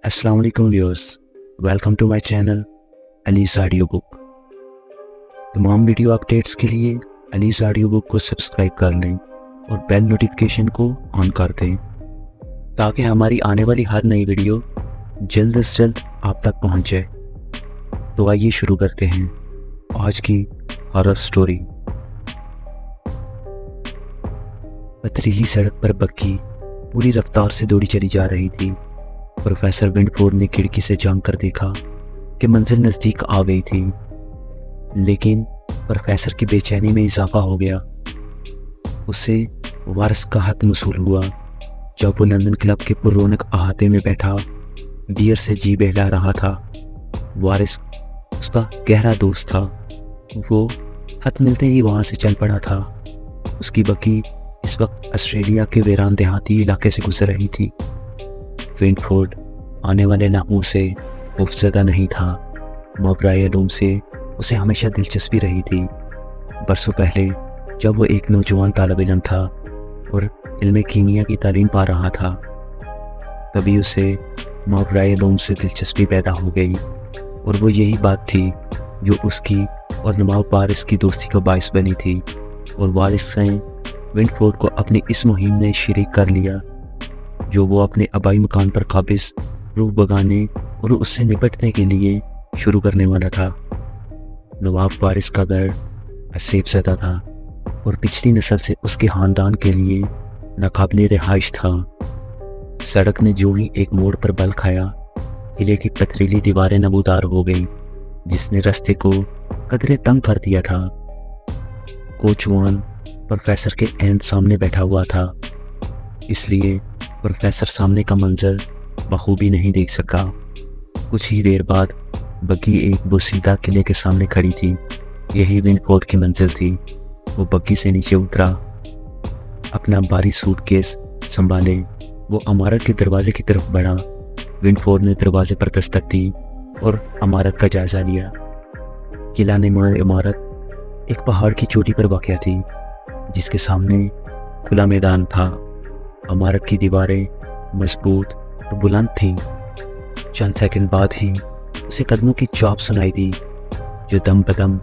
السلام علیکم viewers, welcome to my channel Ali's audio book. تمام ویڈیو اپڈیٹس کے لیے علیز آڈیو بک کو سبسکرائب کر لیں اور بیل نوٹیفیکیشن کو آن کر دیں تاکہ ہماری آنے والی ہر نئی ویڈیو جلد از جلد آپ تک پہنچ جائے۔ تو آئیے شروع کرتے ہیں آج کی ہارر سٹوری۔ پتھریلی سڑک پر بگی پوری رفتار سے دوڑی چلی جا رہی تھی۔ پروفیسر ونڈفورڈ نے کھڑکی سے جھانک کر دیکھا کہ منزل نزدیک آ گئی تھی، لیکن پروفیسر کی بے چینی میں اضافہ ہو گیا۔ اسے وارث کا حق موصول ہوا جب وہ لندن کلب کے پر رونق احاطے میں بیٹھا بیئر سے جی بہلا رہا تھا۔ وارث اس کا گہرا دوست تھا۔ وہ خط ملتے ہی وہاں سے چل پڑا تھا۔ اس کی بگی اس وقت آسٹریلیا کے ویران دیہاتی علاقے سے گزر رہی تھی۔ ونڈفورڈ آنے والے لمحوں سے خوفزدہ نہیں تھا۔ ماورائے علوم سے اسے ہمیشہ دلچسپی رہی تھی۔ برسوں پہلے جب وہ ایک نوجوان طالب علم تھا اور علم کیمیا کی تعلیم پا رہا تھا، تبھی اسے ماورائے علوم سے دلچسپی پیدا ہو گئی، اور وہ یہی بات تھی جو اس کی اور نواب وارث کی دوستی کا باعث بنی تھی، اور وارث نے ونڈفورڈ کو اپنی اس مہم میں شریک کر لیا جو وہ اپنے آبائی مکان پر قابض روح بگانے اور اس سے نپٹنے کے لیے شروع کرنے والا تھا۔ نواب وارث کا گھر اسیب زدہ تھا اور پچھلی نسل سے اس کے خاندان کے لیے ناقابل رہائش تھا۔ سڑک نے جو ہی ایک موڑ پر بل کھایا، قلعے کی پتھریلی دیواریں نمودار ہو گئی جس نے رستے کو قدرے تنگ کر دیا تھا۔ کوچوان پروفیسر کے عین سامنے بیٹھا ہوا تھا، اس لیے پروفیسر سامنے کا منظر بخوبی نہیں دیکھ سکا۔ کچھ ہی دیر بعد بگی ایک بوسیدہ قلعے کے سامنے کھڑی تھی۔ یہی ونڈفورڈ کی منزل تھی۔ وہ بگی سے نیچے اترا، اپنا بھاری سوٹ کیس سنبھالے وہ عمارت کے دروازے کی طرف بڑھا۔ ونڈفورڈ نے دروازے پر دستک دی اور عمارت کا جائزہ لیا۔ قلعہ نما عمارت ایک پہاڑ کی چوٹی پر واقع تھی جس کے سامنے کھلا میدان تھا۔ عمارت کی دیواریں مضبوط اور بلند تھیں۔ چند سیکنڈ بعد ہی اسے قدموں کی چاپ سنائی دی جو دم بدم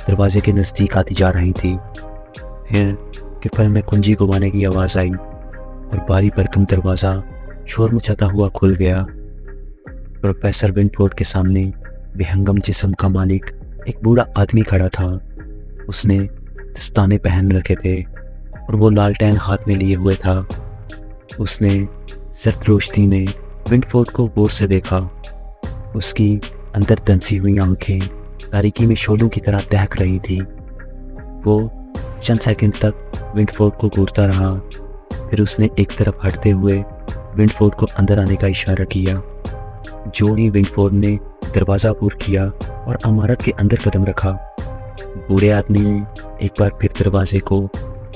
دروازے کے نزدیک آتی جا رہی تھی۔ پھر کفل میں کنجی گوانے کی آواز آئی اور بھاری بھرکم دروازہ شور مچاتا ہوا کھل گیا۔ پروفیسر ونڈفورڈ کے سامنے بے ہنگم جسم کا مالک ایک بوڑھا آدمی کھڑا تھا۔ اس نے دستانے پہن رکھے تھے اور وہ لالٹین ہاتھ میں لیے ہوئے تھا۔ اس نے زرد روشنی میں ونڈفورڈ کو غور سے دیکھا۔ اس کی اندر دنسی ہوئی آنکھیں تاریکی میں شعلوں کی طرح دہک رہی تھی۔ وہ چند سیکنڈ تک ونڈفورڈ کو گھورتا رہا، پھر اس نے ایک طرف ہٹتے ہوئے ونڈفورڈ کو اندر آنے کا اشارہ کیا۔ جو ہی ونڈفورڈ نے دروازہ پور کیا اور عمارت کے اندر قدم رکھا، بوڑھے آدمی نے ایک بار پھر دروازے کو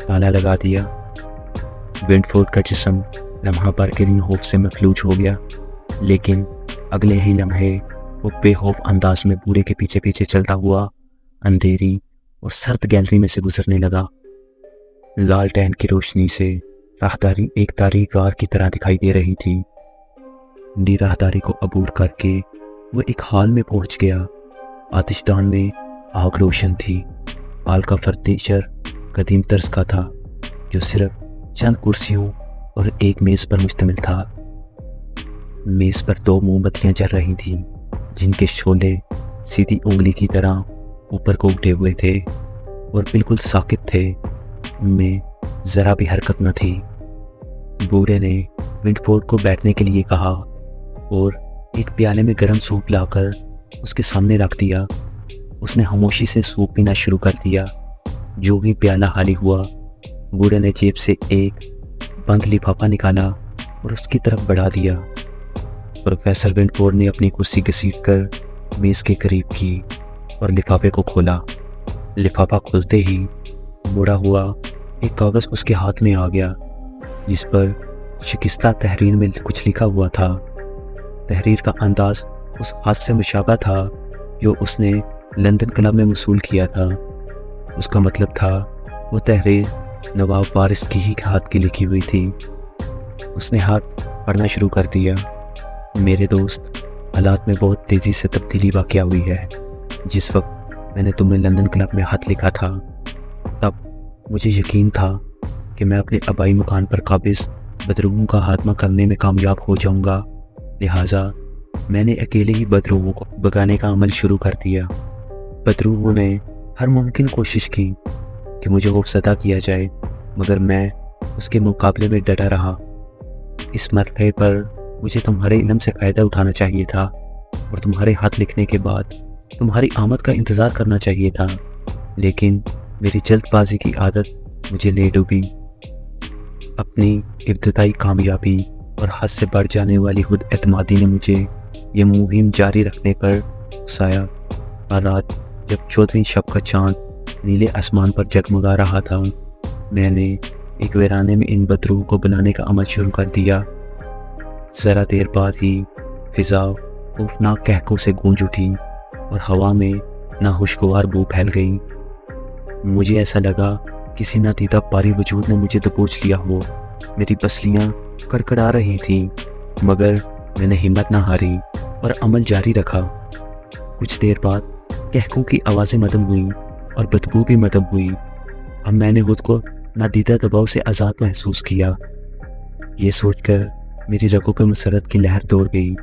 تالا لگا دیا۔ ونڈفورڈ کا جسم لمحہ بھر کے لیے خوف سے مفلوج ہو گیا، لیکن اگلے ہی لمحے وہ بے خوف انداز میں بوڑھے کے پیچھے پیچھے چلتا ہوا اندھیری اور سرد گیلری میں سے گزرنے لگا۔ لالٹین کی روشنی سے راہداری ایک تاریک غار کی طرح دکھائی دے رہی تھی۔ ٹھنڈی راہداری کو عبور کر کے وہ ایک ہال میں پہنچ گیا۔ آتش دان میں آگ روشن تھی۔ ہال کا فرنیچر قدیم طرز کا تھا جو صرف چند کرسیوں اور ایک میز پر مشتمل تھا۔ میز پر 2 موم بتیاں جل رہی تھیں جن کے شعلے سیدھی انگلی کی طرح اوپر کو اٹھے ہوئے تھے اور بالکل ساکت تھے، ان میں ذرا بھی حرکت نہ تھی۔ بوڑھے نے ونڈفورڈ کو بیٹھنے کے لیے کہا اور ایک پیالے میں گرم سوپ لا کر اس کے سامنے رکھ دیا۔ اس نے خاموشی سے سوپ پینا شروع کر دیا۔ جو ہی پیالہ خالی ہوا، بوڑھے نے جیب سے ایک بند لفافہ نکالا اور اس کی طرف بڑھا دیا۔ پروفیسر ونڈفورڈ نے اپنی کرسی گھسیٹ کر میز کے قریب کی اور لفافے کو کھولا۔ لفافہ کھلتے ہی مڑا ہوا ایک کاغذ اس کے ہاتھ میں آ گیا جس پر شکستہ تحریر میں کچھ لکھا ہوا تھا۔ تحریر کا انداز اس ہاتھ سے مشابہ تھا جو اس نے لندن کلب میں موصول کیا تھا۔ اس کا مطلب تھا وہ تحریر نواب وارث کی ہی ہاتھ کی لکھی ہوئی تھی۔ اس نے ہاتھ پڑھنا شروع کر دیا۔ میرے دوست، حالات میں بہت تیزی سے تبدیلی واقع ہوئی ہے۔ جس وقت میں نے تمہیں لندن کلب میں خط لکھا تھا، تب مجھے یقین تھا کہ میں اپنے آبائی مکان پر قابض بدروحوں کا خاتمہ کرنے میں کامیاب ہو جاؤں گا۔ لہٰذا میں نے اکیلے ہی بدروحوں کو بھگانے کا عمل شروع کر دیا۔ بدروحوں نے ہر ممکن کوشش کی کہ مجھے خوفزدہ کیا جائے، مگر میں اس کے مقابلے میں ڈٹا رہا۔ اس مرحلے پر مجھے تمہارے علم سے فائدہ اٹھانا چاہیے تھا اور تمہارے خط لکھنے کے بعد تمہاری آمد کا انتظار کرنا چاہیے تھا، لیکن میری جلد بازی کی عادت مجھے لے ڈوبی۔ اپنی ابتدائی کامیابی اور حد سے بڑھ جانے والی خود اعتمادی نے مجھے یہ مہم جاری رکھنے پر اکسایا۔ ہر رات جب 14ویں شب کا چاند نیلے آسمان پر جگمگا رہا تھا، میں نے ایک ویرانے میں ان بدروحوں کو بنانے کا عمل شروع کر دیا۔ ذرا دیر بعد ہی فضا خوفناک قہقہوں سے گونج اٹھی اور ہوا میں ناخوشگوار بو پھیل گئی۔ مجھے ایسا لگا کسی نادیدہ پاری وجود نے مجھے دبوچ لیا ہو۔ میری پسلیاں کڑکڑا رہی تھیں، مگر میں نے ہمت نہ ہاری اور عمل جاری رکھا۔ کچھ دیر بعد قہقہوں کی آوازیں مدھم ہوئیں اور بدبو بھی مدھم ہوئی۔ اب میں نے خود کو نادیدہ دباؤ سے آزاد محسوس کیا۔ یہ سوچ کر میری رگوں پہ مسرت کی لہر دوڑ گئی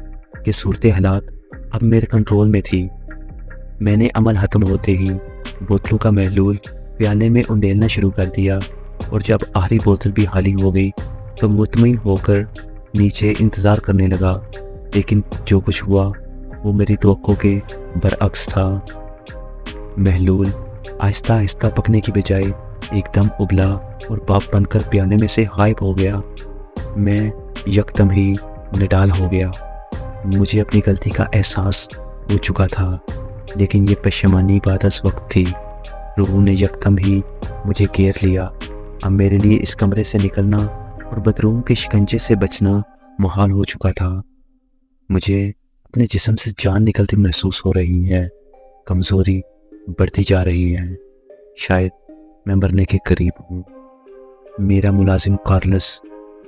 کہ صورت حالات اب میرے کنٹرول میں تھی۔ میں نے عمل ختم ہوتے ہی بوتلوں کا محلول پیالے میں انڈیلنا شروع کر دیا، اور جب آخری بوتل بھی خالی ہو گئی تو مطمئن ہو کر نیچے انتظار کرنے لگا۔ لیکن جو کچھ ہوا وہ میری توقع کے برعکس تھا۔ محلول آہستہ آہستہ پکنے کی بجائے ایک دم ابلا اور بھاپ بن کر پیالے میں سے غائب ہو گیا۔ میں یکدم ہی نڈال ہو گیا۔ مجھے اپنی غلطی کا احساس ہو چکا تھا، لیکن یہ پشیمانی بعد از وقت تھی۔ روح نے یکدم ہی مجھے گھیر لیا۔ اب میرے لیے اس کمرے سے نکلنا اور بدروحوں کے شکنجے سے بچنا محال ہو چکا تھا۔ مجھے اپنے جسم سے جان نکلتی محسوس ہو رہی ہے، کمزوری بڑھتی جا رہی ہے، شاید میں مرنے کے قریب ہوں۔ میرا ملازم کارلس،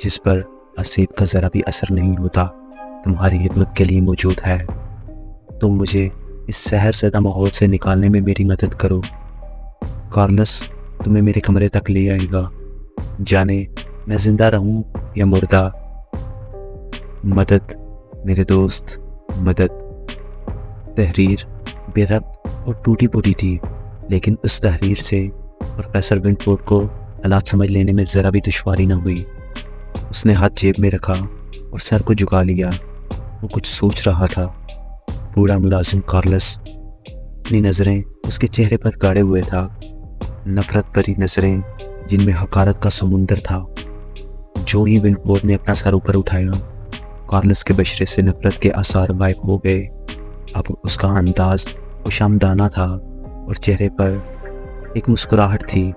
جس پر اسیب کا ذرا بھی اثر نہیں ہوتا، تمہاری خدمت کے لیے موجود ہے۔ تم مجھے اس سحر زدہ ماحول سے نکالنے میں میری مدد کرو۔ کارلس تمہیں میرے کمرے تک لے آئے گا، جانے میں زندہ رہوں یا مردہ۔ مدد میرے دوست، مدد۔ تحریر بے ربط اور ٹوٹی پھوٹی تھی، لیکن اس تحریر سے پروفیسر ونٹفورڈ کو حالات سمجھ لینے میں ذرا بھی دشواری نہ ہوئی۔ اس نے ہاتھ جیب میں رکھا اور سر کو جھکا لیا۔ وہ کچھ سوچ رہا تھا۔ بوڑھا ملازم کارلس اپنی نظریں اس کے چہرے پر گاڑے ہوئے تھا، نفرت بھری نظریں جن میں حقارت کا سمندر تھا۔ جو ہی ونٹفورڈ نے اپنا سر اوپر اٹھایا، کارلس کے بشرے سے نفرت کے آثار غائب ہو گئے۔ اب اس کا انداز خوشامدانہ تھا اور چہرے پر ایک مسکراہٹ تھی۔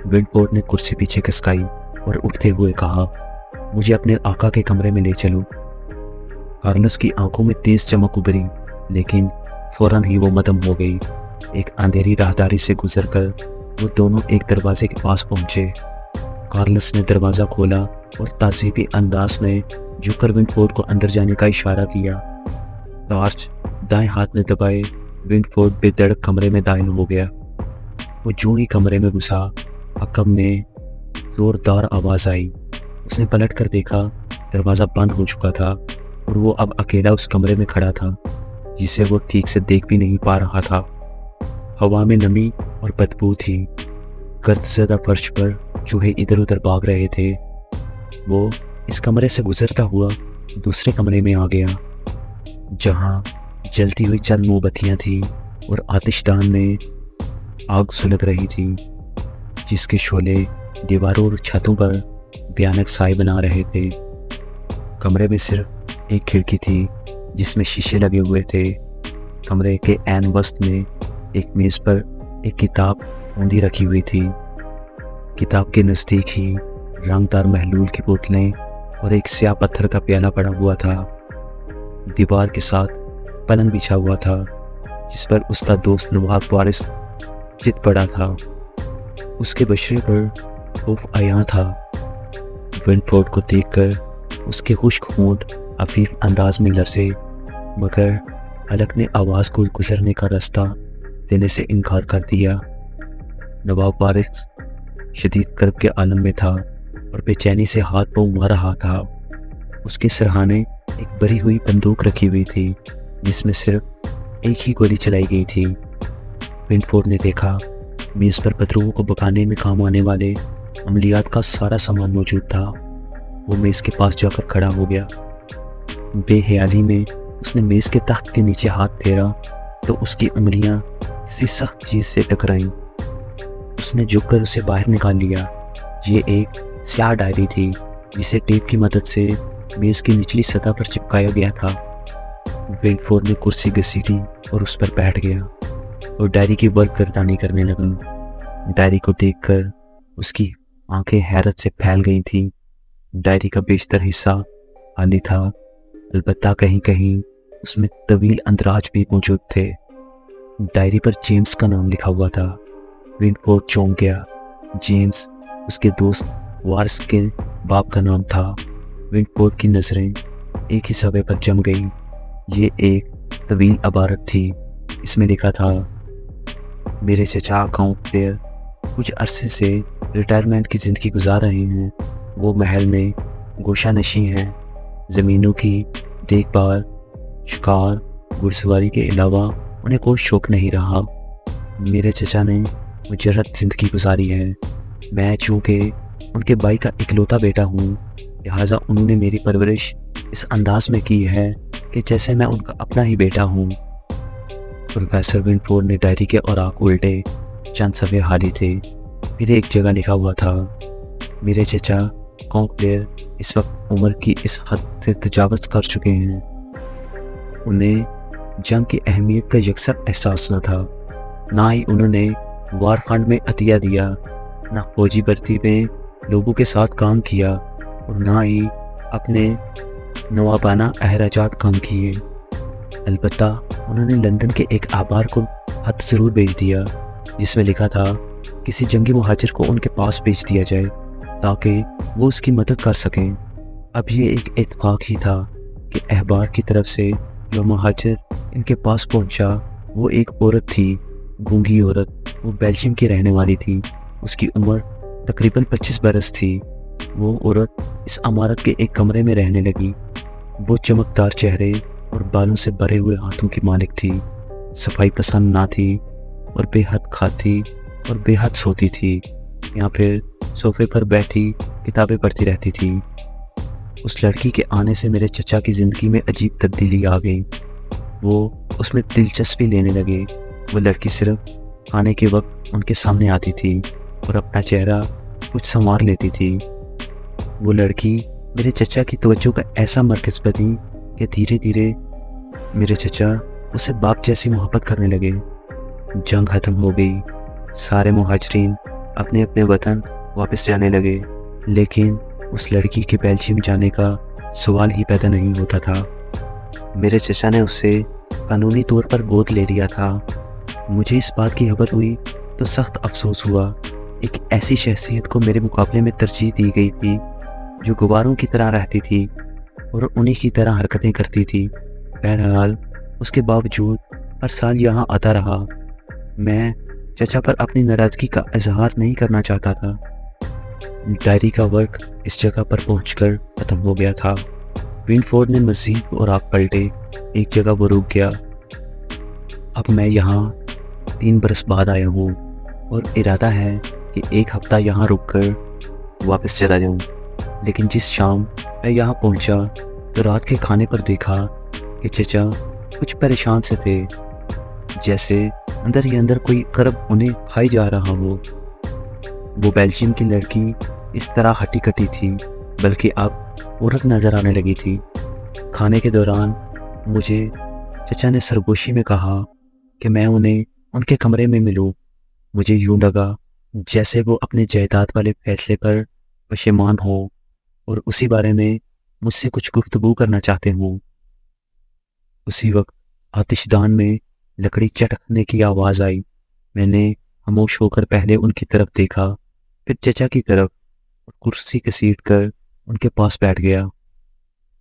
ونٹفورڈ نے کرسی پیچھے کھسکائی اور اٹھتے ہوئے کہا، مجھے اپنے آقا کے کمرے میں لے چلو۔ کارلس کی آنکھوں میں تیز چمک ابھری، لیکن فوراً ہی وہ مدھم ہو گئی۔ ایک اندھیری راہداری سے گزر کر وہ دونوں ایک دروازے کے پاس پہنچے۔ کارلس نے دروازہ کھولا اور تعجبی انداز میں جھک کر ونٹفورڈ کو اندر جانے کا اشارہ کیا۔ ٹارچ دائیں ہاتھ میں دبائے ونٹفورڈ بے دھڑک کمرے میں داخل ہو گیا۔ وہ جو ہی کمرے میں گھسا، عقب میں زوردار آواز آئی۔ اس نے پلٹ کر دیکھا، دروازہ بند ہو چکا تھا اور وہ اب اکیلا اس کمرے میں کھڑا تھا، جسے وہ ٹھیک سے دیکھ بھی نہیں پا رہا تھا۔ ہوا میں نمی اور بدبو تھی۔ گرد زدہ فرش پر چوہے ادھر ادھر بھاگ رہے تھے۔ وہ اس کمرے سے گزرتا ہوا دوسرے کمرے میں آ گیا، جہاں جلتی ہوئی چند موم بتیاں تھیں اور آتش دان میں آگ سلگ رہی تھی، جس کے شعلے دیواروں اور چھتوں پر بھیانک سائے بنا رہے تھے۔ کمرے میں صرف ایک کھڑکی تھی جس میں شیشے لگے ہوئے تھے۔ کمرے کے عین وسط میں ایک میز پر ایک کتاب اوندھی رکھی ہوئی تھی۔ کتاب کے نزدیک ہی رنگدار محلول کی بوتلیں اور ایک سیاہ پتھر کا پیالہ پڑا ہوا تھا۔ دیوار کے ساتھ پلنگ بچھا ہوا تھا، جس پر اس کا دوست نواب وارث چت پڑا تھا۔ اس کے بشرے پر خوف عیاں تھا۔ ونٹفورڈ کو دیکھ کر اس کے خشک ہونٹ عفیف انداز میں لرزے، مگر حلق نے آواز کو گزرنے کا راستہ دینے سے انکار کر دیا۔ نواب وارث شدید کرب کے عالم میں تھا اور بے چینی سے ہاتھ پاؤں مار رہا تھا۔ اس کے سرہانے ایک بری ہوئی بندوق رکھی ہوئی تھی جس میں صرف ایک ہی گولی چلائی گئی تھی۔ ونڈفورڈ نے دیکھا میز پر بدروؤں کو بکانے میں کام آنے والے عملیات کا سارا سامان موجود تھا۔ وہ میز کے پاس جا کر کھڑا ہو گیا۔ بے حیالی میں اس نے میز کے تخت کے نیچے ہاتھ پھیرا تو اس کی انگلیاں کسی سخت چیز سے ٹکرائیں۔ اس نے جھک کر اسے باہر نکال لیا۔ یہ ایک سیاہ ڈائری تھی جسے ٹیپ کی مدد سے میز کی نچلی سطح پر چپکایا گیا تھا۔ ونڈفورڈ نے کرسی گھسیٹی اور اس پر بیٹھ گیا اور ڈائری کی ورق گردانی کرنے لگا۔ ڈائری کو دیکھ کر اس کی آنکھیں حیرت سے پھیل گئی تھیں۔ ڈائری کا بیشتر حصہ خالی تھا، البتہ کہیں کہیں اس میں طویل اندراج بھی موجود تھے۔ ڈائری پر جیمز کا نام لکھا ہوا تھا۔ ونڈفورڈ چونک گیا۔ جیمز اس کے دوست وارث کے باپ کا نام تھا۔ ونڈفورڈ کی نظریں ایک ہی صفحے پر جم گئی۔ یہ ایک طویل عبارت تھی۔ اس میں لکھا تھا: میرے چچا اکاؤنٹ کلیئر کچھ عرصے سے ریٹائرمنٹ کی زندگی گزار رہے ہیں۔ وہ محل میں گوشہ نشیں ہیں۔ زمینوں کی دیکھ بھال، شکار، گھڑ سواری کے علاوہ انہیں کوئی شوق نہیں رہا۔ میرے چچا نے مجرد زندگی گزاری ہے۔ میں چونکہ ان کے بھائی کا اکلوتا بیٹا ہوں، لہٰذا انہوں نے میری پرورش اس انداز میں کی ہے کہ جیسے میں ان کا اپنا ہی بیٹا ہوں۔ پروفیسر ونڈفورڈ نے ڈائری کے اوراق الٹے۔ چند صفحے خالی تھے۔ پھر ایک جگہ لکھا ہوا تھا: میرے چچا کانکلیئر اس وقت عمر کی اس حد سے تجاوز کر چکے ہیں۔ انہیں جنگ کی اہمیت کا یکسر احساس نہ تھا۔ نہ ہی انہوں نے وار فنڈ میں عطیہ دیا، نہ فوجی بھرتی میں لوگوں کے ساتھ کام کیا، اور نہ ہی اپنے نوابانہ اخراجات کام کیے۔ البتہ انہوں نے لندن کے ایک اخبار کو خط ضرور بھیج دیا جس میں لکھا تھا کسی جنگی مہاجر کو ان کے پاس بھیج دیا جائے تاکہ وہ اس کی مدد کر سکیں۔ اب یہ ایک اتفاق ہی تھا کہ اخبار کی طرف سے جو مہاجر ان کے پاس پہنچا وہ ایک عورت تھی، گونگی عورت۔ وہ بیلجیم کی رہنے والی تھی۔ اس کی عمر تقریباً 25 برس تھی۔ وہ عورت اس عمارت کے ایک کمرے میں رہنے لگی۔ وہ چمکدار چہرے اور بالوں سے بھرے ہوئے ہاتھوں کی مالک تھی۔ صفائی پسند نہ تھی اور بے حد کھاتی اور بے حد سوتی تھی، یا پھر صوفے پر بیٹھی کتابیں پڑھتی رہتی تھی۔ اس لڑکی کے آنے سے میرے چچا کی زندگی میں عجیب تبدیلی آ گئی۔ وہ اس میں دلچسپی لینے لگے۔ وہ لڑکی صرف کھانے کے وقت ان کے سامنے آتی تھی اور اپنا چہرہ کچھ سنوار لیتی تھی۔ وہ لڑکی میرے چچا کی توجہ کا ایسا مرکز بنی کہ دھیرے دھیرے میرے چچا اس سے باپ جیسی محبت کرنے لگے۔ جنگ ختم ہو گئی۔ سارے مہاجرین اپنے اپنے وطن واپس جانے لگے، لیکن اس لڑکی کے بیلجیم جانے کا سوال ہی پیدا نہیں ہوتا تھا۔ میرے چچا نے اسے قانونی طور پر گود لے لیا تھا۔ مجھے اس بات کی خبر ہوئی تو سخت افسوس ہوا۔ ایک ایسی شخصیت کو میرے مقابلے میں ترجیح دی گئی تھی جو غباروں کی طرح رہتی تھی اور انہی کی طرح حرکتیں کرتی تھی۔ بہرحال اس کے باوجود ہر سال یہاں آتا رہا۔ میں چچا پر اپنی ناراضگی کا اظہار نہیں کرنا چاہتا تھا۔ ڈائری کا ورق اس جگہ پر پہنچ کر ختم ہو گیا تھا۔ ونڈفورڈ نے مزید اوراق پلٹے۔ ایک جگہ وہ رک گیا۔ اب میں یہاں 3 برس بعد آیا ہوں اور ارادہ ہے کہ 1 ہفتہ یہاں رک کر واپس چلا جاؤں، لیکن جس شام میں یہاں پہنچا تو رات کے کھانے پر دیکھا کہ چچا کچھ پریشان سے تھے، جیسے اندر ہی اندر کوئی کرب انہیں کھائی جا رہا ہو۔ وہ بیلجیم کی لڑکی اس طرح ہٹی کٹی تھی، بلکہ اب عورت نظر آنے لگی تھی۔ کھانے کے دوران مجھے چچا نے سرگوشی میں کہا کہ میں انہیں ان کے کمرے میں ملوں۔ مجھے یوں لگا جیسے وہ اپنے جائیداد والے فیصلے پر پشیمان ہوں اور اسی بارے میں مجھ سے کچھ گفتگو کرنا چاہتے ہوں۔ اسی وقت آتش دان میں لکڑی چٹکنے کی آواز آئی۔ میں نے خاموش ہو کر پہلے ان کی طرف دیکھا، پھر چچا کی طرف، اور کرسی گھسیٹ کر ان کے پاس بیٹھ گیا۔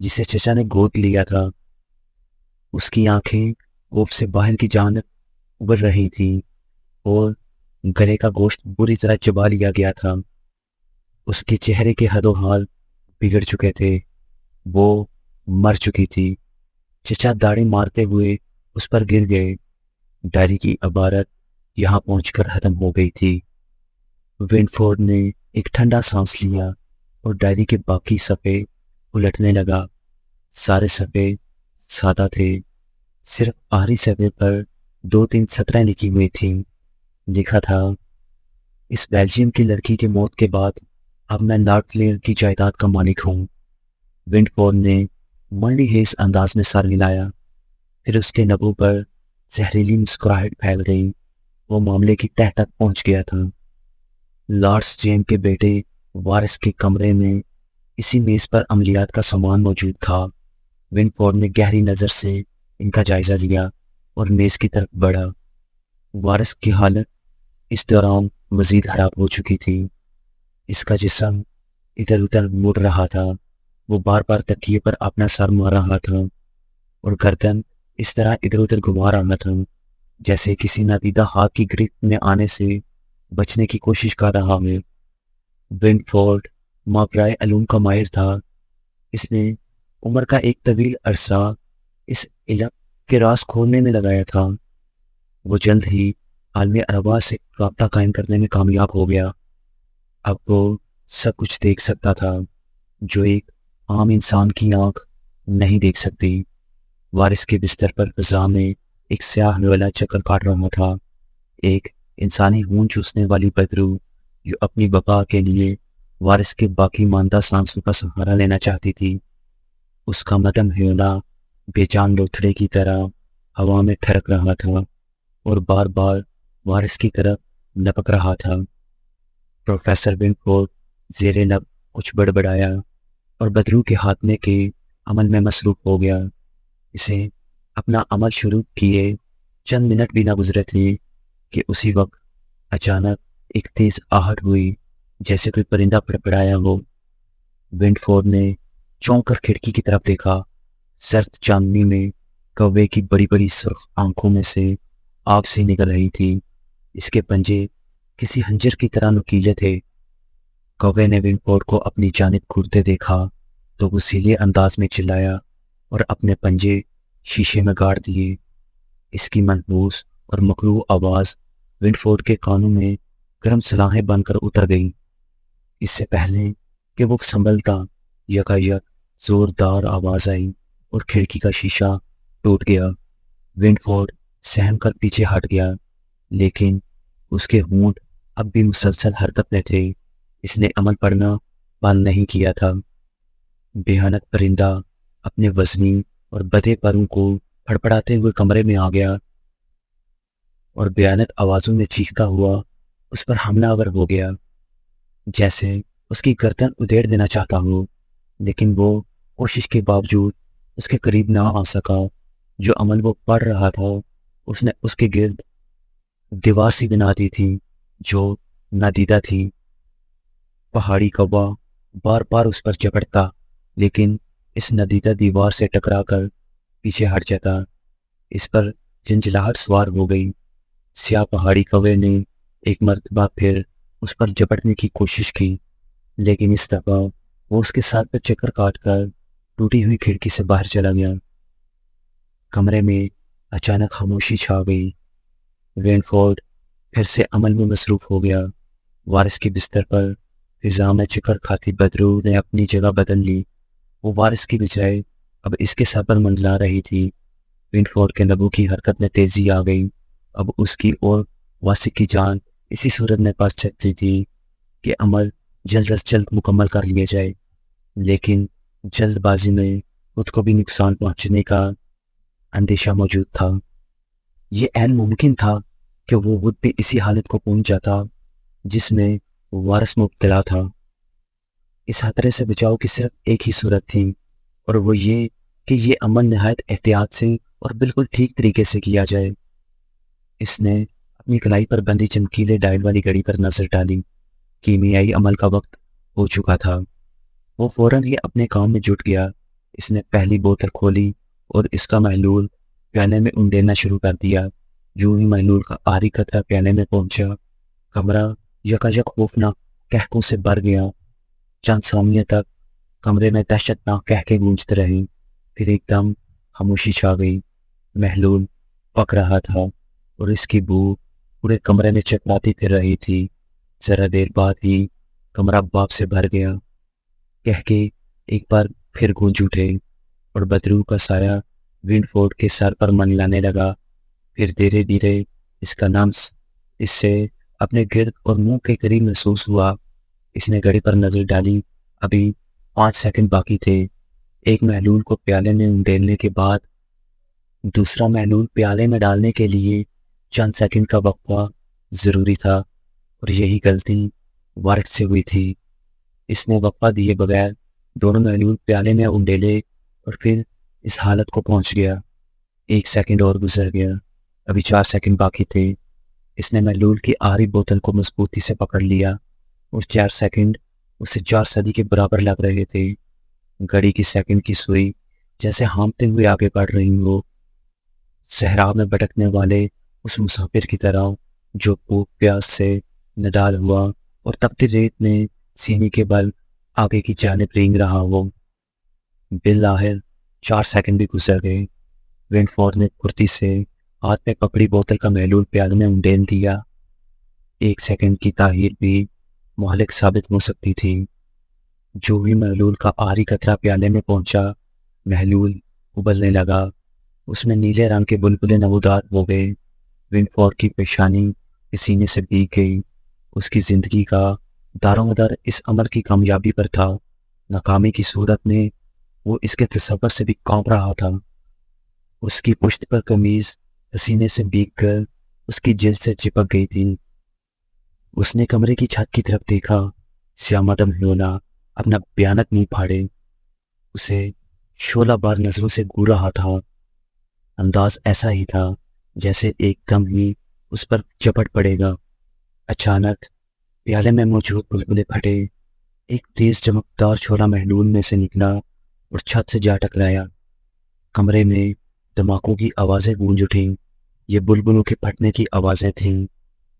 جسے چچا نے گود لیا تھا۔ اس کی آنکھیں خوف سے باہر کی جانب ابھر رہی تھیں اور گلے کا گوشت بری طرح چبا لیا گیا تھا۔ اس کے چہرے کے حد و حال بگڑ چکے تھے، وہ مر چکی تھی۔ چچا داڑھی مارتے ہوئے اس پر گر گئے۔ ڈائری کی عبارت یہاں پہنچ کر ختم ہو گئی تھی۔ ونڈفورڈ نے ایک ٹھنڈا سانس لیا اور ڈائری کے باقی صفحے الٹنے لگا۔ سارے صفحے سادہ تھے، صرف آخری صفحے پر 2-3 سطریں لکھی ہوئی تھیں۔ لکھا تھا، اس بیلجیم کی لڑکی کی موت کے بعد اب میں لارڈ فلیر کی جائیداد کا مالک ہوں۔ ونڈفورڈ نے ملٹی ہیز انداز میں سر ہلایا، پھر اس کے لبوں پر زہریلی مسکراہٹ پھیل گئی۔ وہ معاملے کی تہہ تک پہنچ گیا تھا۔ لارڈس جیم کے بیٹے وارث کے کمرے میں اسی میز پر عملیات کا سامان موجود تھا۔ ونڈفورڈ نے گہری نظر سے ان کا جائزہ لیا اور میز کی طرف بڑھا۔ وارث کی حالت اس دوران مزید خراب ہو چکی تھی۔ اس کا جسم ادھر ادھر مڑ رہا تھا، وہ بار بار تکیے پر اپنا سر مار رہا تھا اور گردن اس طرح ادھر ادھر گھما رہا تھا جیسے کسی نادیدہ ہاتھ کی گرفت میں آنے سے بچنے کی کوشش کر رہا ہے۔ ونڈفورڈ ماورائے علوم کا ماہر تھا۔ اس نے عمر کا ایک طویل عرصہ اس علم کے راز کھولنے میں لگایا تھا۔ وہ جلد ہی عالم ارواح سے رابطہ قائم کرنے میں کامیاب ہو گیا۔ اب وہ سب کچھ دیکھ سکتا تھا جو ایک عام انسان کی آنکھ نہیں دیکھ سکتی۔ وارث کے بستر پر فضا میں ایک سیاہ لولا چکر کاٹ رہا تھا، ایک انسانی خون چوسنے والی بدرو جو اپنی بقا کے لیے وارث کے باقی ماندہ سانسوں کا سہارا لینا چاہتی تھی۔ اس کا مدم ہیولا بے جان لوتھڑے کی طرح ہوا میں ٹھڑک رہا تھا اور بار بار وارث کی طرف لپک رہا تھا۔ پروفیسر ونڈفورڈ زیر لب کچھ بڑبڑایا اور بدرو کے خاتمے کے عمل میں مصروف ہو گیا۔ اسے اپنا عمل شروع کیے چند منٹ بھی نہ گزرے تھے کہ اسی وقت اچانک ایک تیز آہٹ ہوئی جیسے کوئی پرندہ پڑپڑایا ہو۔ ونڈفورڈ نے چونک کر کھڑکی کی طرف دیکھا۔ سرد چاندنی میں کوے کی بڑی بڑی سرخ آنکھوں میں سے آگ سی نکل رہی تھی۔ اس کے پنجے کسی خنجر کی طرح نوکیلے تھے۔ کوے نے ونڈفورڈ کو اپنی جانب گھورتے دیکھا تو وہ سیلے انداز میں چلایا اور اپنے پنجے شیشے میں گاڑ دیے۔ اس کی منحوس اور مکروہ آواز ونڈفورڈ کے کانوں میں گرم سلاخیں بن کر اتر گئی۔ اس سے پہلے کہ وہ سنبھلتا، یکایک زوردار آواز آئی اور کھڑکی کا شیشہ ٹوٹ گیا۔ ونڈفورڈ سہم کر پیچھے ہٹ گیا، لیکن اس کے ہونٹ اب بھی مسلسل حرکت میں تھے۔ اس نے عمل پڑنا بند نہیں کیا تھا۔ بھیانک پرندہ اپنے وزنی اور بدے پروں کو پھڑپڑاتے ہوئے کمرے میں آ گیا اور بھیانک آوازوں میں چیختا ہوا اس پر حملہ آور ہو گیا، جیسے اس کی گردن ادھیڑ دینا چاہتا ہو، لیکن وہ کوشش کے باوجود اس کے قریب نہ آ سکا۔ جو عمل وہ پڑھ رہا تھا اس نے اس کے گرد دیوار سی بنا دی تھی جو نادیدہ تھی۔ پہاڑی کوا بار بار اس پر چپڑتا، لیکن اس نادیدہ دیوار سے ٹکرا کر پیچھے ہٹ جاتا۔ اس پر جھنجھلاہٹ سوار ہو گئی۔ سیاہ پہاڑی کوے نے ایک مرتبہ پھر اس پر جپٹنے کی کوشش کی، لیکن اس دفعہ وہ اس کے ساتھ پر چکر کاٹ کر ٹوٹی ہوئی کھڑکی سے باہر چلا گیا۔ کمرے میں اچانک خاموشی چھا گئی۔ ونڈفورڈ پھر سے عمل میں مصروف ہو گیا۔ وارث کے بستر پر فضا میں چکر کھاتی بدرو نے اپنی جگہ بدل لی۔ وہ وارث کی بجائے اب اس کے سر پر منڈلا رہی تھی۔ ونڈفورڈ کے لبوں کی حرکت میں تیزی آ گئی۔ اب اس کی اور واسق کی جان اسی صورت میں پاس چکتی تھی کہ عمل جلد از جلد مکمل کر لیا جائے، لیکن جلد بازی میں خود کو بھی نقصان پہنچنے کا اندیشہ موجود تھا۔ یہ عین ممکن تھا کہ وہ خود بھی اسی حالت کو پہنچ جاتا جس میں وارث مبتلا تھا۔ اس خطرے سے بچاؤ کی صرف ایک ہی صورت تھی، اور وہ یہ کہ یہ عمل نہایت احتیاط سے اور بالکل ٹھیک طریقے سے کیا جائے۔ اس نے اپنی کلائی پر بندھی چمکیلے ڈائل والی گھڑی پر نظر ڈالی۔ کیمیائی عمل کا وقت ہو چکا تھا۔ وہ فوراً ہی اپنے کام میں جٹ گیا۔ اس نے پہلی بوتل کھولی اور اس کا محلول پیالے میں انڈیلنا شروع کر دیا۔ جو ہی محلول کا آخری قطرہ پیالے میں پہنچا، کمرہ یکایک خوفناک کہکوں سے بھر گیا۔ چند ثانیے تک کمرے میں دہشت ناک کہکے گونجتے رہے، پھر ایک دم خاموشی چھا گئی۔ محلول پک رہا تھا اور اس کی بو پورے کمرے میں چکراتی پھر رہی تھی۔ ذرا دیر بعد ہی کمرہ بھاپ سے بھر گیا۔ کہکے ایک بار پھر گونج اٹھے اور بدرو کا سایہ ونڈفورڈ کے سر پر منڈلانے لگا۔ پھر دھیرے دھیرے اس کا نمس اس سے اپنے گرد اور منہ کے قریب محسوس ہوا۔ اس نے گھڑی پر نظر ڈالی، ابھی 5 سیکنڈ باقی تھے۔ ایک محلول کو پیالے میں انڈیلنے کے بعد دوسرا محلول پیالے میں ڈالنے کے لیے چند سیکنڈ کا وقفہ ضروری تھا، اور یہی غلطی وارث سے ہوئی تھی۔ اس نے وقفہ دیے بغیر دونوں محلول پیالے میں انڈیلے اور پھر اس حالت کو پہنچ گیا۔ 1 سیکنڈ اور گزر گیا، ابھی 4 سیکنڈ باقی تھے۔ اس نے محلول کی آخری بوتل کو مضبوطی سے پکڑ لیا اور 4 سیکنڈ اسے 4 صدی کے برابر لگ رہے تھے۔ گھڑی کی سیکنڈ کی سوئی جیسے ہانپتے ہوئے آگے بڑھ رہی ہو، صحرا میں بھٹکنے والے اس مسافر کی طرح جو بھوک پیاس سے نڈال ہوا اور تپتی ریت میں سینے کے بل آگے کی جانب رینگ رہا ہو۔ بالآخر 4 سیکنڈ بھی گزر گئے۔ ونڈفورڈ نے پھرتی سے ہاتھ میں پکڑی بوتل کا محلول پیالے میں انڈیل دیا۔ 1 سیکنڈ کی تاخیر بھی مہلک ثابت ہو سکتی تھی۔ جو ہی محلول کا آخری قطرہ پیالے میں پہنچا، محلول ابلنے لگا۔ اس میں نیلے رنگ کے بلبلے نمودار ہو گئے۔ ونڈفورڈ کی پیشانی پسینے سے بھیگ گئی۔ اس کی زندگی کا دار و مدار اس عمل کی کامیابی پر تھا۔ ناکامی کی صورت میں وہ اس کے تصور سے بھی کانپ رہا تھا۔ اس کی پشت پر قمیض پسینے سے بھیگ کر اس کی جلد سے چپک گئی تھی۔ اس نے کمرے کی چھت کی طرف دیکھا۔ سیاہ مدم ہیونا اپنا بھیانک منہ پھاڑے اسے شعلہ بار نظروں سے گھور رہا تھا۔ انداز ایسا ہی تھا جیسے ایک دم ہی اس پر جپٹ پڑے گا۔ اچانک پیالے میں موجود بلبلے پھٹے۔ ایک تیز چمکدار چھولا محلول میں سے نکلا اور چھت سے جا ٹکرایا۔ کمرے میں دھماکوں کی آوازیں گونج اٹھیں۔ یہ بلبلوں کے پھٹنے کی آوازیں تھیں۔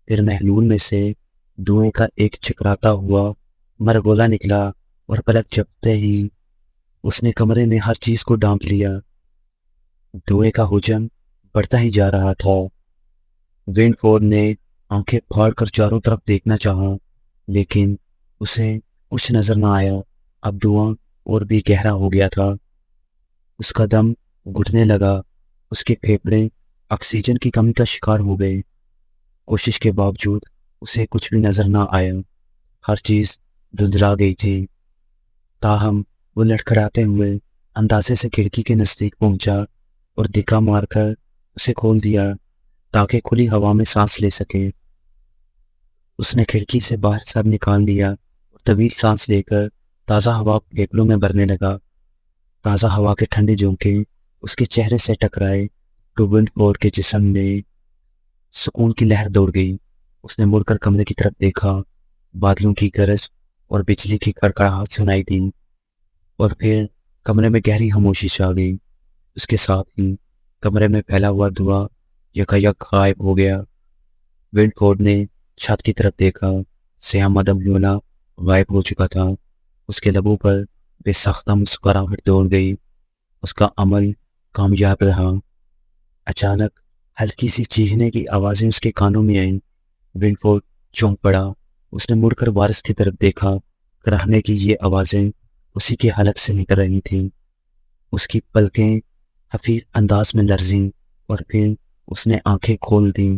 پھر محلول میں سے دھوئیں کا ایک چکراتا ہوا مرگولا نکلا اور پلک جھپکتے ہی اس نے کمرے میں ہر چیز کو ڈھانپ لیا۔ دھوئیں کا حجم بڑھتا ہی جا رہا تھا۔ ونڈفورڈ نے آنکھیں پھاڑ کر چاروں طرف دیکھنا چاہا، لیکن اسے کچھ نظر نہ آیا۔ اب دھواں اور بھی گہرا ہو گیا تھا۔ اس کا دم گھٹنے لگا، اس کے پھیپھڑے آکسیجن کی کمی کا شکار ہو گئے۔ کوشش کے باوجود اسے کچھ بھی نظر نہ آیا، ہر چیز دھندلا گئی تھی۔ تاہم وہ لڑکھڑاتے ہوئے اندازے سے کھڑکی کے نزدیک پہنچا اور دھکا مار کر اسے کھول دیا تاکہ کھلی ہوا میں سانس لے سکے۔ اس نے کھڑکی سے باہر سر نکال لیا اور طویل سانس لے کر تازہ ہوا پھیپھڑوں میں بھرنے لگا۔ تازہ ہوا کے ٹھنڈے جھونکے اس کے چہرے سے ٹکرائے تو ونڈفورڈ کے جسم میں سکون کی لہر دوڑ گئی۔ اس نے مڑ کر کمرے کی طرف دیکھا۔ بادلوں کی گرج اور بجلی کی کڑکڑاہٹ سنائی دی، اور پھر کمرے میں گہری خاموشی چھا گئی۔ اس کے ساتھ ہی کمرے میں پھیلا ہوا دھواں یکایک غائب ہو گیا۔ ونڈفورڈ نے چھت کی طرف دیکھا۔ سیاہ مدم لونا غائب ہو چکا تھا۔ اس کے لبوں پر بے سختہ مسکراہٹ دوڑ گئی۔ اس کا عمل کامیاب رہا۔ اچانک ہلکی سی چیخنے کی آوازیں اس کے کانوں میں آئیں۔ ونڈفورڈ چونک پڑا۔ اس نے مڑ کر وارث کی طرف دیکھا۔ کراہنے کی یہ آوازیں اسی کے حلق سے نکل رہی تھیں۔ اس کی پلکیں حفیظ انداز میں لرزیں اور پھر اس نے آنکھیں کھول دیں۔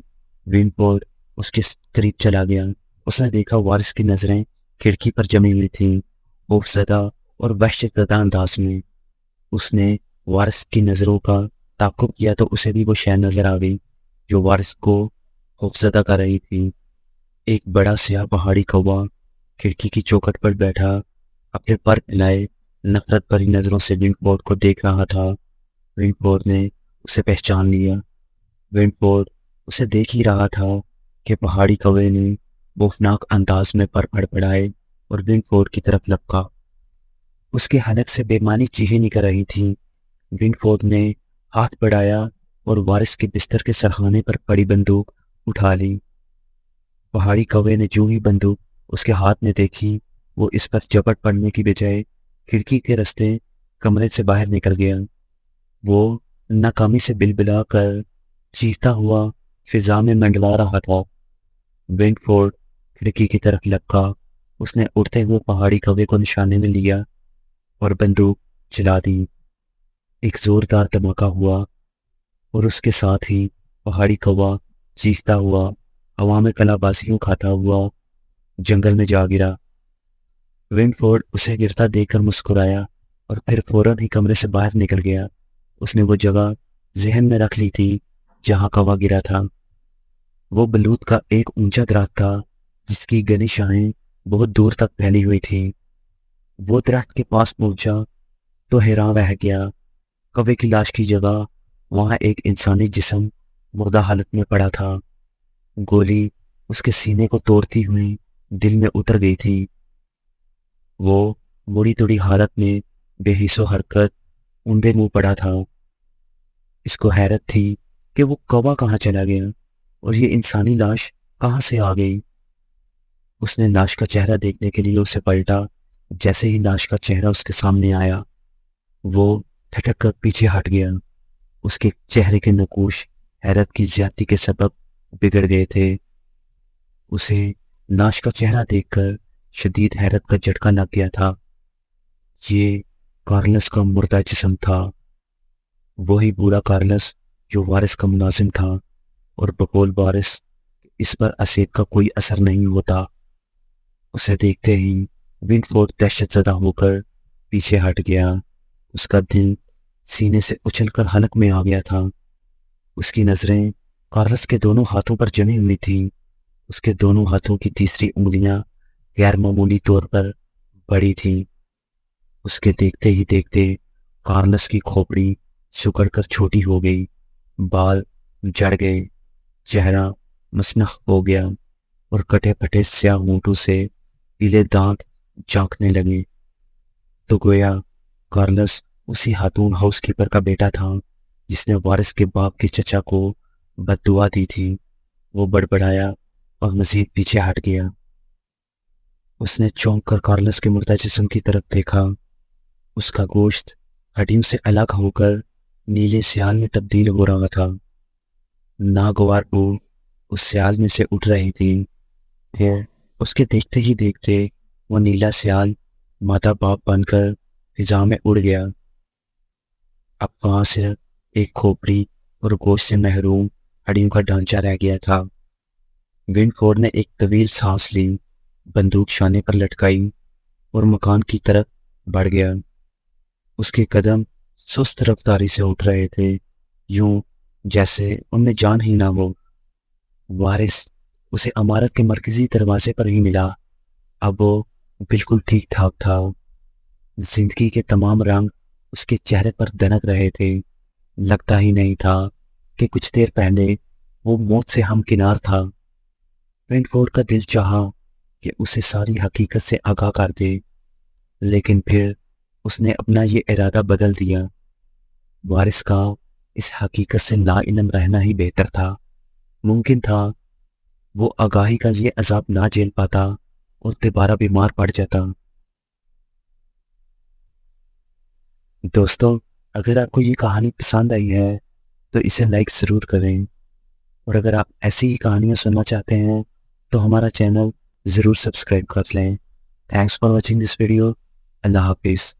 ونڈفورڈ اس کے قریب چلا گیا۔ اس نے دیکھا وارث کی نظریں کھڑکی پر جمی ہوئی تھیں، خوفزدہ اور وحشت زدہ انداز میں۔ اس نے وارث کی نظروں کا تعاقب کیا تو اسے بھی وہ شے نظر آ گئی جو وارث کو خوفزدہ کر رہی تھی۔ ایک بڑا سیاہ پہاڑی کوا کھڑکی کی چوکھٹ پر بیٹھا اپنے پر پھیلائے نفرت بھری نظروں سے ونڈفورڈ کو دیکھ رہا تھا۔ ونڈفورڈ نے اسے پہچان لیا۔ ونڈفورڈ اسے دیکھ ہی رہا تھا کہ پہاڑی کوے نے خوفناک انداز میں پر پڑپڑائے اور ونڈفورڈ کی طرف لپکا۔ اس کے حلق سے بےمانی چیخیں نکل رہی تھیں۔ ونڈفورڈ نے ہاتھ بڑھایا اور وارث کے بستر کے سرخانے پر پڑی بندوق اٹھا لی۔ پہاڑی کوے نے جو ہی بندوق اس کے ہاتھ میں دیکھی، وہ اس پر جھپٹ پڑنے کی بجائے کھڑکی کے راستے کمرے سے باہر نکل گیا۔ وہ ناکامی سے بلبلا کر چیختا ہوا فضا میں منڈلا رہا تھا۔ ونڈفورڈ کھڑکی کی طرف لپکا۔ اس نے اڑتے ہوئے پہاڑی کوے کو نشانے میں لیا اور بندوق چلا دی۔ ایک زوردار دھماکہ ہوا اور اس کے ساتھ ہی پہاڑی کوا چیختا ہوا ہوا میں کلا بازیوں کھاتا ہوا جنگل میں جا گرا۔ ونڈفورڈ اسے گرتا دیکھ کر مسکرایا اور پھر فوراً ہی کمرے سے باہر نکل گیا۔ اس نے وہ جگہ ذہن میں رکھ لی تھی جہاں کوا گرا تھا۔ وہ بلوط کا ایک اونچا درخت تھا جس کی گھنی شاخیں بہت دور تک پھیلی ہوئی تھی۔ وہ درخت کے پاس پہنچا تو حیران رہ گیا۔ کوے کی لاش کی جگہ وہاں ایک انسانی جسم مردہ حالت میں پڑا تھا۔ گولی اس کے سینے کو توڑتی ہوئی دل میں اتر گئی تھی۔ وہ مڑی توڑی حالت میں بے حس و حرکت اوندے منہ پڑا تھا۔ اس کو حیرت تھی کہ وہ کوا کہاں چلا گیا اور یہ انسانی لاش کہاں سے آ گئی۔ اس نے لاش کا چہرہ دیکھنے کے لیے اسے پلٹا۔ جیسے ہی لاش کا چہرہ اس کے سامنے آیا، وہ تھٹک کر پیچھے ہٹ گیا۔ اس کے چہرے کے نقوش حیرت کی زیادتی کے سبب بگڑ گئے تھے۔ اسے لاش کا چہرہ دیکھ کر شدید حیرت کا جھٹکا لگ گیا تھا۔ یہ کارلس کا مردہ جسم تھا، وہی بوڑھا کارلس جو وارث کا ملازم تھا، اور بقول وارث اس پر اسیب کا کوئی اثر نہیں ہوتا۔ اسے دیکھتے ہی ونڈفورڈ دہشت زدہ ہو کر پیچھے ہٹ گیا۔ اس کا دل سینے سے اچھل کر حلق میں آ گیا تھا۔ اس کی نظریں کارلس کے دونوں ہاتھوں پر جمی ہوئی تھیں۔ اس کے دونوں ہاتھوں کی تیسری انگلیاں غیر معمولی طور پر بڑی تھیں۔ اس کے دیکھتے ہی دیکھتے کارلس کی کھوپڑی سکڑ کر چھوٹی ہو گئی، بال جڑ گئے، چہرہ مسنخ ہو گیا اور کٹے پھٹے سیاہ ہونٹوں سے پیلے دانت جھانکنے لگے۔ تو گویا کارلس اسی خاتون ہاؤس کیپر کا بیٹا تھا جس نے وارث کے باپ کے چچا کو بد دعا دی تھی۔ وہ بڑبڑایا اور مزید پیچھے ہٹ گیا۔ اس نے چونک کر کارلس کے مردہ جسم کی طرف دیکھا۔ اس کا گوشت ہڈیوں سے الگ ہو کر نیلے سیال میں تبدیل ہو رہا تھا۔ ناگوار بو اس سیال میں سے اٹھ رہی تھی۔ پھر اس کے دیکھتے ہی دیکھتے وہ نیلا سیال مادہ باپ بن کر فضا میں اڑ گیا۔ اب وہاں صرف ایک کھوپڑی اور گوشت سے محروم ہڈیوں کا ڈھانچہ رہ گیا تھا۔ ونڈفورڈ نے ایک طویل سانس لی، بندوق شانے پر لٹکائی اور مکان کی طرف بڑھ گیا۔ اس کے قدم سست رفتاری سے اٹھ رہے تھے، یوں جیسے ان میں جان ہی نہ ہو۔ وارث اسے عمارت کے مرکزی دروازے پر ہی ملا۔ اب وہ بالکل ٹھیک ٹھاک تھا۔ زندگی کے تمام رنگ اس کے چہرے پر دنک رہے تھے۔ لگتا ہی نہیں تھا کہ کچھ دیر پہلے وہ موت سے ہمکنار تھا۔ ونڈفورڈ کا دل چاہا کہ اسے ساری حقیقت سے آگاہ کر دے، لیکن پھر اس نے اپنا یہ ارادہ بدل دیا۔ وارث کا اس حقیقت سے لا علم رہنا ہی بہتر تھا۔ ممکن تھا وہ آگاہی کا یہ عذاب نہ جھیل پاتا اور دوبارہ بیمار پڑ جاتا۔ دوستو، اگر آپ کو یہ کہانی پسند آئی ہے تو اسے لائک ضرور کریں، اور اگر آپ ایسی ہی کہانیاں سننا چاہتے ہیں تو ہمارا چینل ضرور سبسکرائب کر لیں۔ Thanks for watching this video. اللہ حافظ۔